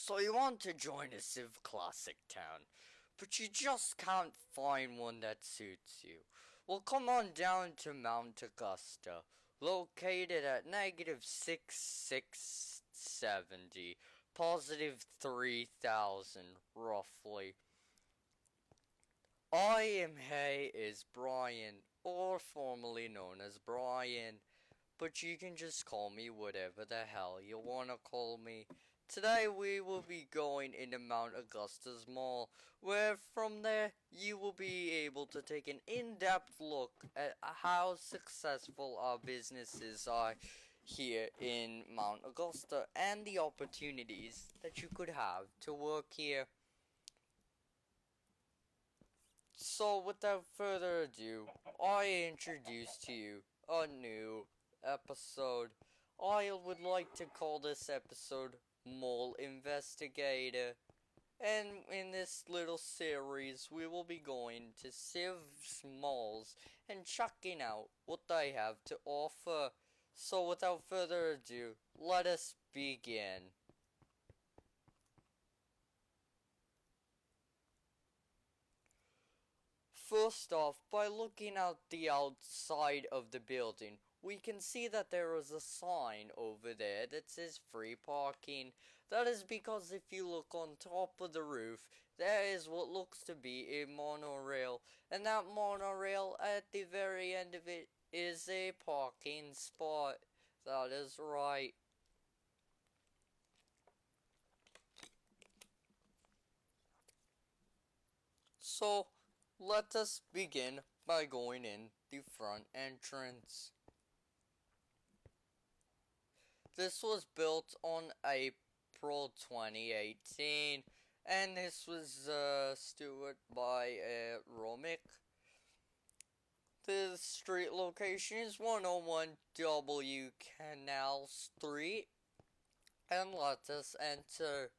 So you want to join a Civ Classic town, but you just can't find one that suits you. Well, come on down to Mount Augusta, located at -6670, positive 3,000, roughly. I am Hey is Brian, or formerly known as Brian, but you can just call me whatever the hell you wanna call me. Today we will be going into Mount Augusta's Mall, where from there you will be able to take an in-depth look at how successful our businesses are here in Mount Augusta and the opportunities that you could have to work here. So without further ado, I introduce to you a new episode. I would like to call this episode Mole Investigator. And in this little series, we will be going to Civ's malls and checking out what they have to offer. So without further ado, let us begin. First off, by looking out the outside of the building, we can see that there is a sign over there that says free parking. That is because if you look on top of the roof, there is what looks to be a monorail, and that monorail at the very end of it is a parking spot. That is right. So, let us begin by going in the front entrance. This was built on April 2018, and this was stewarded by Romick. The street location is 101 W Canal Street, and let us enter.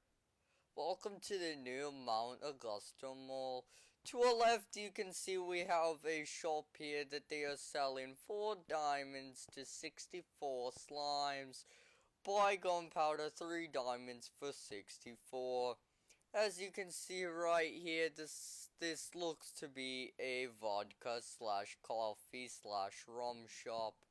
Welcome to the new Mount Augusta Mall. To our left, you can see we have a shop here that they are selling 4 diamonds to 64 slimes. Buy gunpowder 3 diamonds for 64. As you can see right here, this looks to be a vodka slash coffee slash rum shop.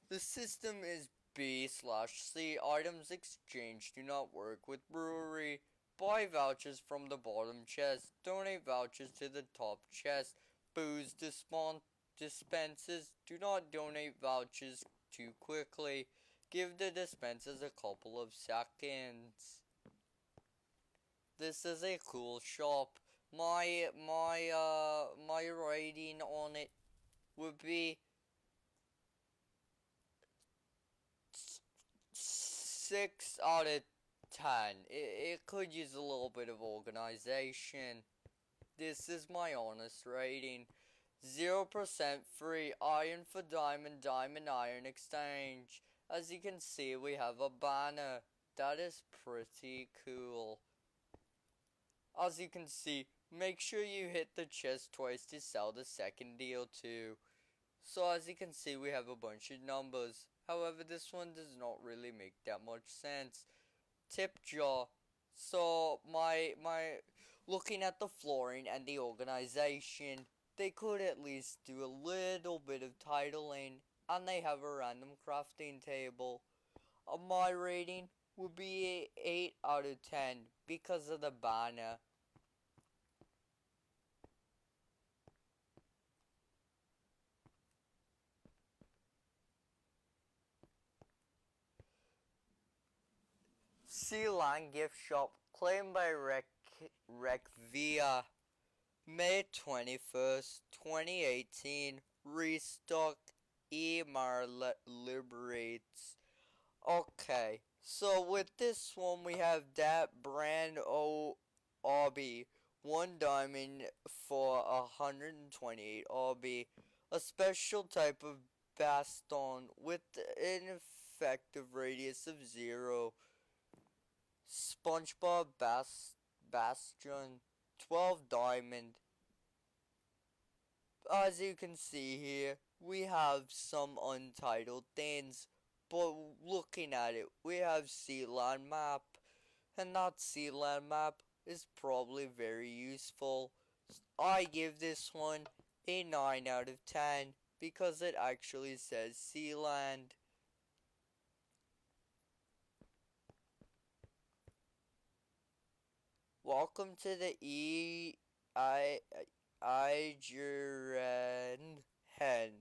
The system is B/C. Items exchanged do not work with brewery. Buy vouchers from the bottom chest. Donate vouchers to the top chest. Booze dispensers. Do not donate vouchers too quickly. Give the dispensers a couple of seconds. This is a cool shop. My rating on it would be 6 out of 10. It could use a little bit of organization. This is my honest rating. 0% free iron for diamond, diamond iron exchange. As you can see, we have a banner. That is pretty cool. As you can see, make sure you hit the chest twice to sell the second deal too. So as you can see, we have a bunch of numbers. However, this one does not really make that much sense. Tip jar. So my looking at the flooring and the organization, they could at least do a little bit of titling, and they have a random crafting table. My rating would be 8 out of 10 because of the banner. Sealand gift shop claimed by Rekvia. May 21st, 2018. Restock Emar liberates. Okay, so with this one we have that brand RB. 1 diamond for 128 RB. A special type of baston with an effective radius of 0. SpongeBob Bastion 12 diamond. As you can see here, we have some untitled things. but looking at it, we have Sealand map, and that Sealand map is probably very useful. I give this one a 9 out of 10 because it actually says Sealand. Welcome to the Igeran Hen.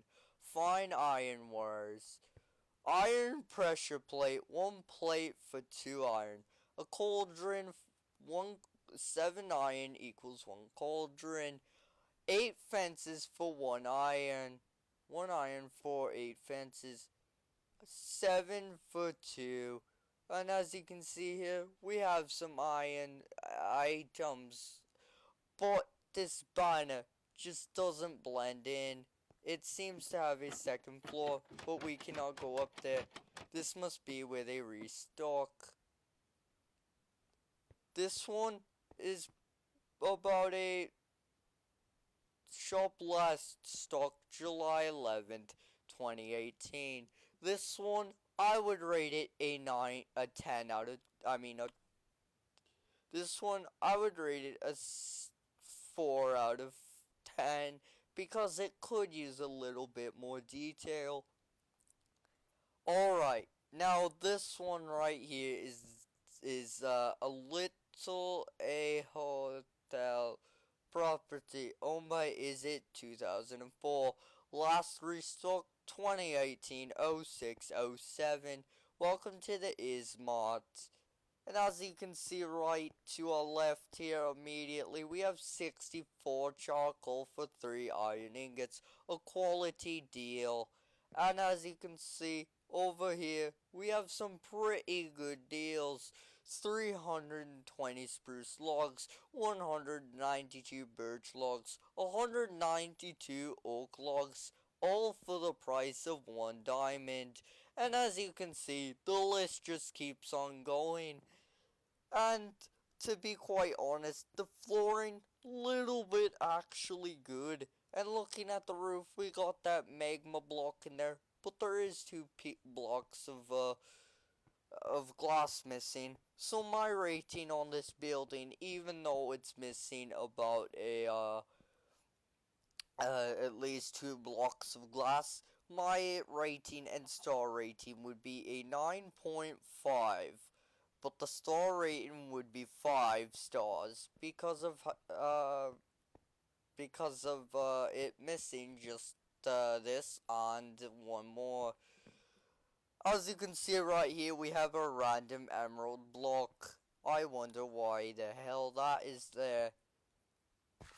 Fine Iron Wars. Iron pressure plate, 1 plate for 2 iron. A cauldron, 7 iron equals 1 cauldron. 8 fences for 1 iron. 1 iron for 8 fences. 7 for 2. And as you can see here, we have some iron items. But this banner just doesn't blend in. It seems to have a second floor, but we cannot go up there. This must be where they restock. This one is about a shop last stock July 11th, 2018. This one, I would rate it a 10 out of, this one, I would rate it a 4 out of 10 because it could use a little bit more detail. Alright, now this one right here is a little a hotel property owned by Is It 2004. Last restock 2018-06-07. Welcome to the Ismart. And as you can see right to our left here immediately, we have 64 charcoal for 3 iron ingots. A quality deal. And as you can see over here, we have some pretty good deals. 320 spruce logs, 192 birch logs, 192 oak logs, all for the price of 1 diamond. And as you can see, the list just keeps on going. And to be quite honest, the flooring, little bit actually good. And looking at the roof, we got that magma block in there, but there is 2 blocks of glass missing. So my rating on this building, even though it's missing about at least 2 blocks of glass, my rating and star rating would be a 9.5. But the star rating would be 5 stars because of it missing just this and one more. As you can see right here, we have a random emerald block. I wonder why the hell that is there.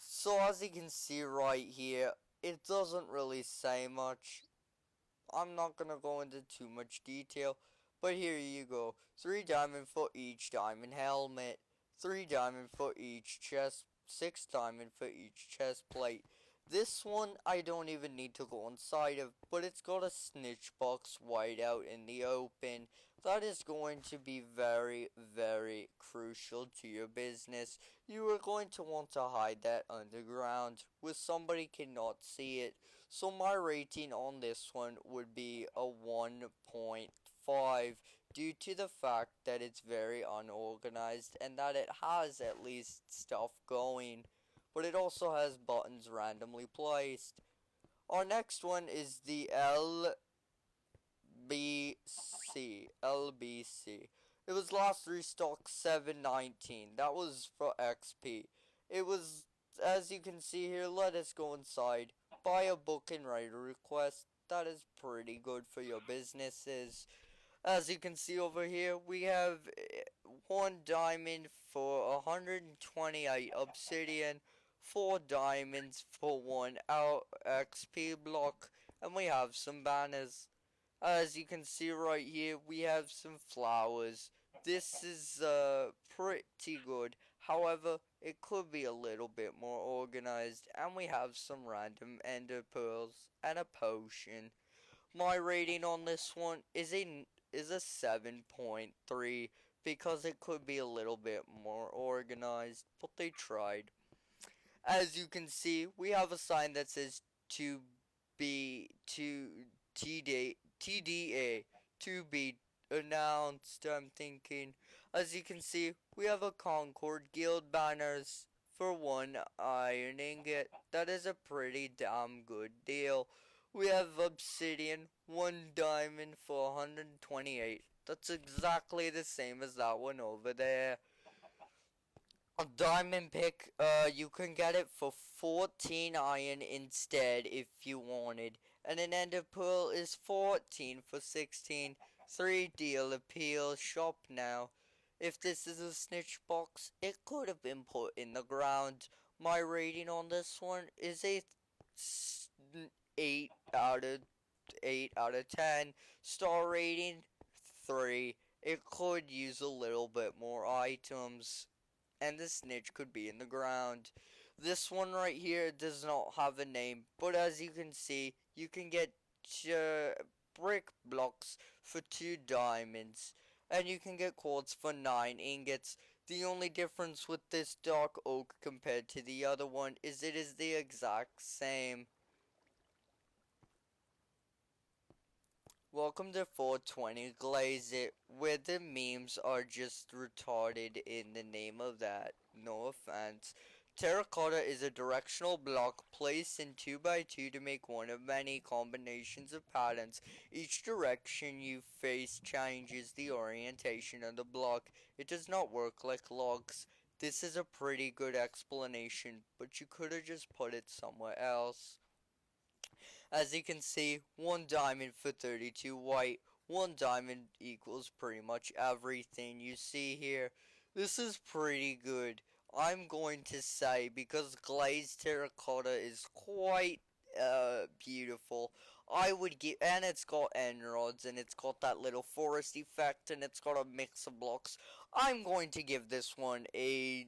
So as you can see right here, it doesn't really say much. I'm not gonna go into too much detail, but here you go. 3 diamond for each diamond helmet, 3 diamond for each chest, 6 diamond for each chest plate. This one I don't even need to go inside of, but it's got a snitch box white out in the open. That is going to be very, very crucial to your business. You are going to want to hide that underground where somebody cannot see it. So my rating on this one would be a 1.5 due to the fact that it's very unorganized and that it has at least stuff going, but it also has buttons randomly placed. Our next one is the LBC. It was last restocked 7/19. That was for XP. It was, as you can see here, let us go inside. Buy a book and write a request. That is pretty good for your businesses. As you can see over here, we have 1 diamond for 128 obsidian, 4 diamonds for 1 XP block, and we have some banners. As you can see right here, we have some flowers. This is pretty good. However, it could be a little bit more organized, and we have some random ender pearls and a potion. My rating on this one is a 7.3 because it could be a little bit more organized, but they tried. As you can see, we have a sign that says to be to TDA to be announced, I'm thinking. As you can see, we have a Concord Guild banners for 1 iron ingot. That is a pretty damn good deal. We have obsidian, 1 diamond for 128. That's exactly the same as that one over there. A diamond pick, you can get it for 14 iron instead if you wanted. And an ender pearl is 14 for 16. 3 deal appeal, shop now. If this is a snitch box, it could have been put in the ground. My rating on this one is a 8 out of 8 out of 10. Star rating 3. It could use a little bit more items, and the snitch could be in the ground. This one right here does not have a name, but as you can see, you can get brick blocks for 2 diamonds, and you can get quartz for 9 ingots. The only difference with this dark oak compared to the other one is it is the exact same. Welcome to 420 Glaze It, where the memes are just retarded in the name of that. No offense. Terracotta is a directional block placed in 2x2 to make one of many combinations of patterns. Each direction you face changes the orientation of the block. It does not work like logs. This is a pretty good explanation, but you could have just put it somewhere else. As you can see, 1 diamond for 32 white. 1 diamond equals pretty much everything you see here. This is pretty good. I'm going to say, because glazed terracotta is quite beautiful, I would give, and it's got emeralds, and it's got that little forest effect, and it's got a mix of blocks. I'm going to give this one a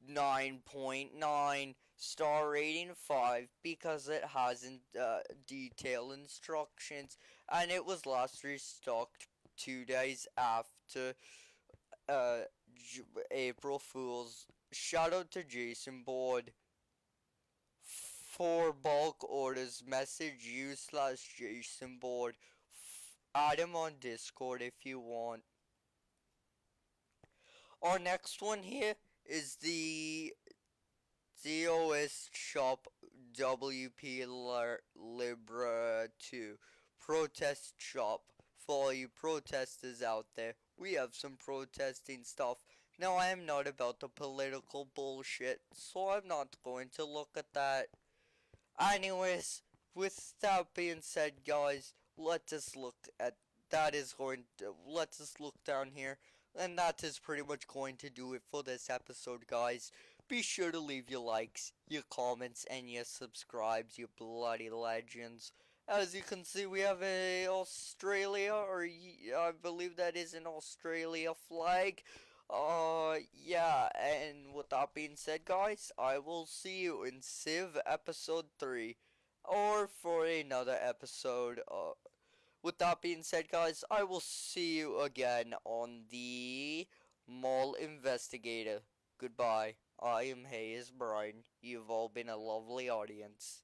9.9, star rating 5, because it hasn't detailed instructions, and it was last restocked 2 days after uh, April Fool's. Shout out to Jason Board. For bulk orders, message you/Jason Board. Add him on Discord if you want. Our next one here is the ZOS Shop WP Libra 2 Protest Shop. For all you protesters out there, we have some protesting stuff. Now, I am not about the political bullshit, so I'm not going to look at that. Anyways, with that being said, guys, let us look at let us look down here, and that is pretty much going to do it for this episode, guys. Be sure to leave your likes, your comments, and your subscribes, you bloody legends. As you can see, we have a Australia, or I believe that is an Australia flag. Yeah, and with that being said, guys, I will see you in Civ episode 3, or for another episode. With that being said, guys, I will see you again on the Mall Investigator. Goodbye. I am Hayes Bryan. You've all been a lovely audience.